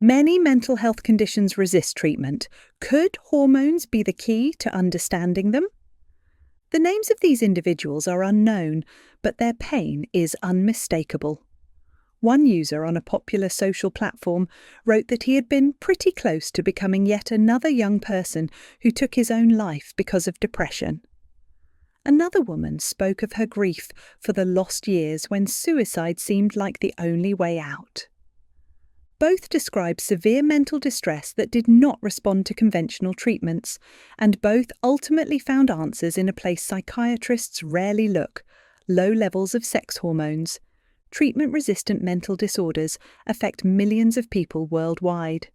Many mental health conditions resist treatment. Could hormones be the key to understanding them? The names of these individuals are unknown, but their pain is unmistakable. One user on a popular social platform wrote that he had been pretty close to becoming yet another young person who took his own life because of depression. Another woman spoke of her grief for the lost years when suicide seemed like the only way out. Both described severe mental distress that did not respond to conventional treatments, and both ultimately found answers in a place psychiatrists rarely look: low levels of sex hormones. Treatment-resistant mental disorders affect millions of people worldwide.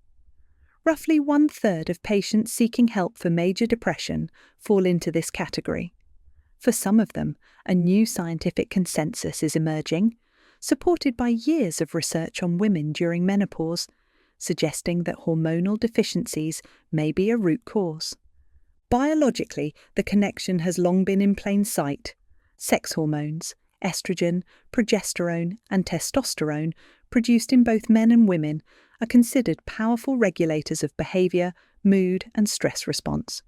Roughly 1/3 of patients seeking help for major depression fall into this category. For some of them, a new scientific consensus is emerging, supported by years of research on women during menopause, suggesting that hormonal deficiencies may be a root cause. Biologically, the connection has long been in plain sight. Sex hormones, estrogen, progesterone, and testosterone, produced in both men and women, are considered powerful regulators of behavior, mood, and stress response.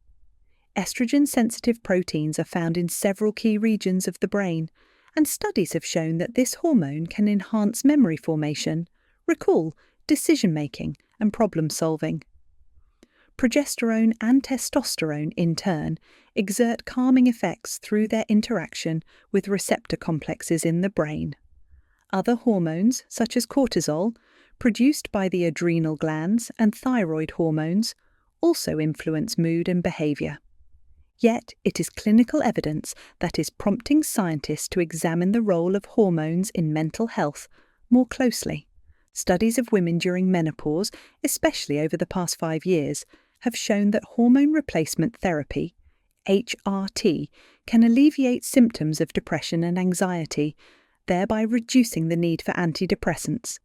Estrogen-sensitive proteins are found in several key regions of the brain, and studies have shown that this hormone can enhance memory formation, recall, decision-making, and problem-solving. Progesterone and testosterone, in turn, exert calming effects through their interaction with receptor complexes in the brain. Other hormones, such as cortisol, produced by the adrenal glands, and thyroid hormones, also influence mood and behavior. Yet it is clinical evidence that is prompting scientists to examine the role of hormones in mental health more closely. Studies of women during menopause, especially over the past 5 years, have shown that hormone replacement therapy, HRT, can alleviate symptoms of depression and anxiety, thereby reducing the need for antidepressants.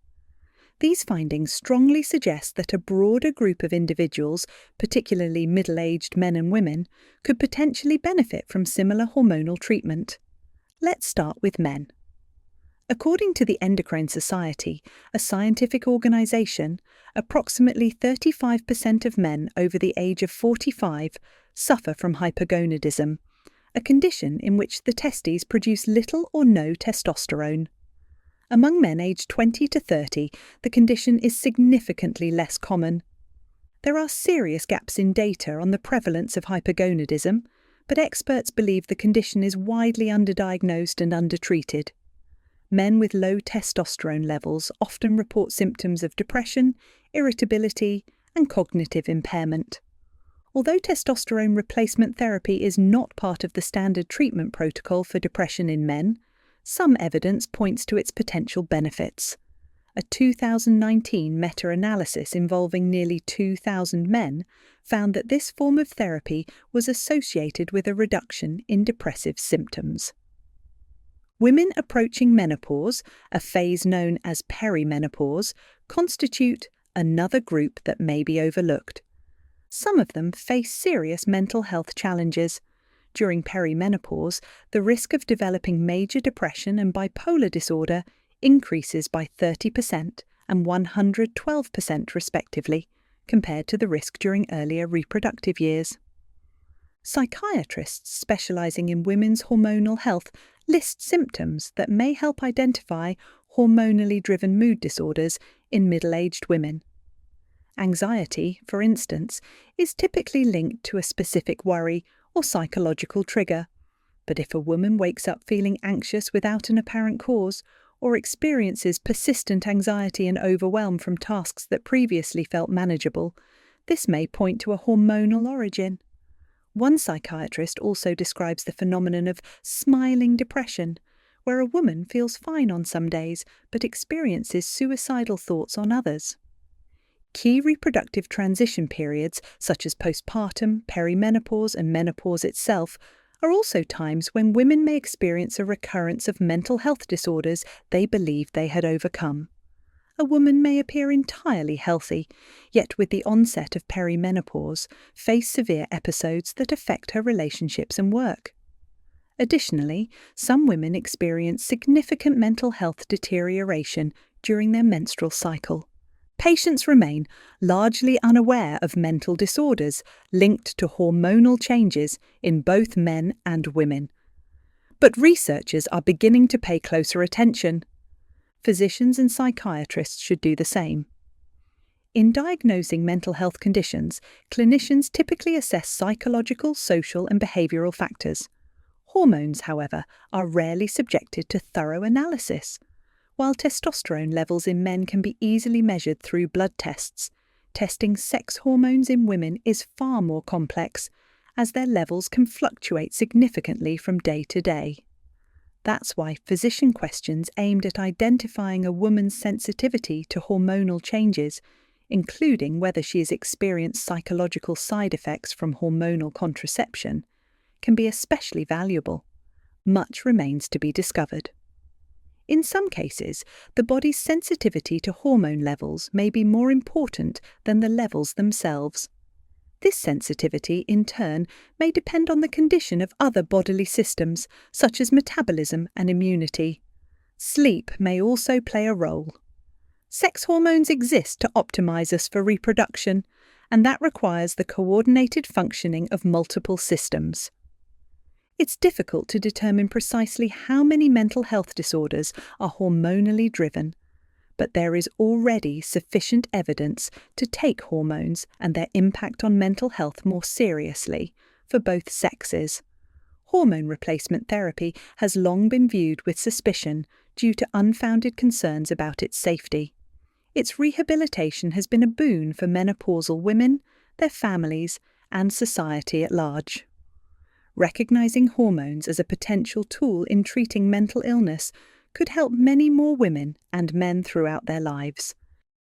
These findings strongly suggest that a broader group of individuals, particularly middle-aged men and women, could potentially benefit from similar hormonal treatment. Let's start with men. According to the Endocrine Society, a scientific organisation, approximately 35% of men over the age of 45 suffer from hypogonadism, a condition in which the testes produce little or no testosterone. Among men aged 20 to 30, the condition is significantly less common. There are serious gaps in data on the prevalence of hypogonadism, but experts believe the condition is widely underdiagnosed and undertreated. Men with low testosterone levels often report symptoms of depression, irritability, and cognitive impairment. Although testosterone replacement therapy is not part of the standard treatment protocol for depression in men, some evidence points to its potential benefits. A 2019 meta-analysis involving nearly 2,000 men found that this form of therapy was associated with a reduction in depressive symptoms. Women approaching menopause, a phase known as perimenopause, constitute another group that may be overlooked. Some of them face serious mental health challenges. During perimenopause, the risk of developing major depression and bipolar disorder increases by 30% and 112% respectively, compared to the risk during earlier reproductive years. Psychiatrists specializing in women's hormonal health list symptoms that may help identify hormonally driven mood disorders in middle-aged women. Anxiety, for instance, is typically linked to a specific worry or psychological trigger. But if a woman wakes up feeling anxious without an apparent cause, or experiences persistent anxiety and overwhelm from tasks that previously felt manageable, this may point to a hormonal origin. One psychiatrist also describes the phenomenon of smiling depression, where a woman feels fine on some days but experiences suicidal thoughts on others. Key reproductive transition periods, such as postpartum, perimenopause, and menopause itself, are also times when women may experience a recurrence of mental health disorders they believed they had overcome. A woman may appear entirely healthy, yet with the onset of perimenopause, face severe episodes that affect her relationships and work. Additionally, some women experience significant mental health deterioration during their menstrual cycle. Patients remain largely unaware of mental disorders linked to hormonal changes in both men and women. But researchers are beginning to pay closer attention. Physicians and psychiatrists should do the same. In diagnosing mental health conditions, clinicians typically assess psychological, social, and behavioral factors. Hormones, however, are rarely subjected to thorough analysis. While testosterone levels in men can be easily measured through blood tests, testing sex hormones in women is far more complex, as their levels can fluctuate significantly from day to day. That's why physician questions aimed at identifying a woman's sensitivity to hormonal changes, including whether she has experienced psychological side effects from hormonal contraception, can be especially valuable. Much remains to be discovered. In some cases, the body's sensitivity to hormone levels may be more important than the levels themselves. This sensitivity, in turn, may depend on the condition of other bodily systems, such as metabolism and immunity. Sleep may also play a role. Sex hormones exist to optimize us for reproduction, and that requires the coordinated functioning of multiple systems. It's difficult to determine precisely how many mental health disorders are hormonally driven, but there is already sufficient evidence to take hormones and their impact on mental health more seriously for both sexes. Hormone replacement therapy has long been viewed with suspicion due to unfounded concerns about its safety. Its rehabilitation has been a boon for menopausal women, their families, and society at large. Recognizing hormones as a potential tool in treating mental illness could help many more women and men throughout their lives.